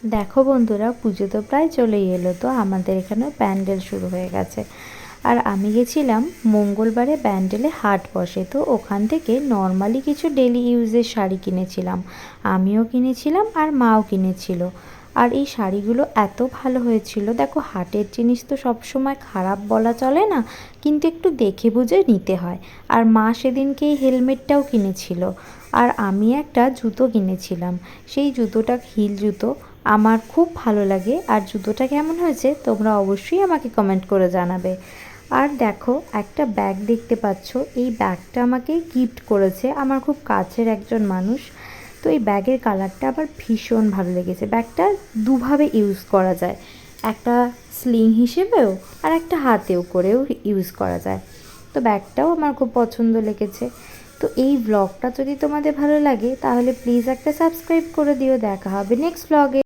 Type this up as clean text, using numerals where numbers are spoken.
দেখো বন্ধুরা, পুজো তো প্রায় চলেই এলো, তো আমাদের এখানেও প্যান্ডেল শুরু হয়ে গেছে। আর আমি গেছিলাম মঙ্গলবারে, প্যান্ডেলে হাট বসে, তো ওখান থেকে নর্মালি কিছু ডেলি ইউজের শাড়ি কিনেছিলাম। আমিও কিনেছিলাম আর মাও কিনেছিল। আর এই শাড়িগুলো এত ভালো হয়েছিল। দেখো, হাটের জিনিস তো সবসময় খারাপ বলা চলে না, কিন্তু একটু দেখে বুঝে নিতে হয়। আর মা সেদিনকে এই হেলমেটটাও কিনেছিল। আর আমি একটা জুতো কিনেছিলাম, সেই জুতোটা হিল জুতো, আমার খুব ভালো লাগে। আর জুতোটা কেমন হয়েছে তোমরা অবশ্যই আমাকে কমেন্ট করে জানাবে। আর দেখো, একটা ব্যাগ দেখতে পাচ্ছ, এই ব্যাগটা আমাকে গিফট করেছে আমার খুব কাছের একজন মানুষ। তো এই ব্যাগের কালারটা আমার ভীষণ ভালো লেগেছে। ব্যাগটা দুভাবে ইউজ করা যায়, একটা স্লিং হিসেবেও আর একটা হাতেও করেও ইউজ করা যায়। তো ব্যাগটাও আমার খুব পছন্দ লেগেছে। তো এই ব্লগটা যদি তোমাদের ভালো লাগে তাহলে প্লিজ একটা সাবস্ক্রাইব করে দিও। দেখা হবে নেক্সট ব্লগে।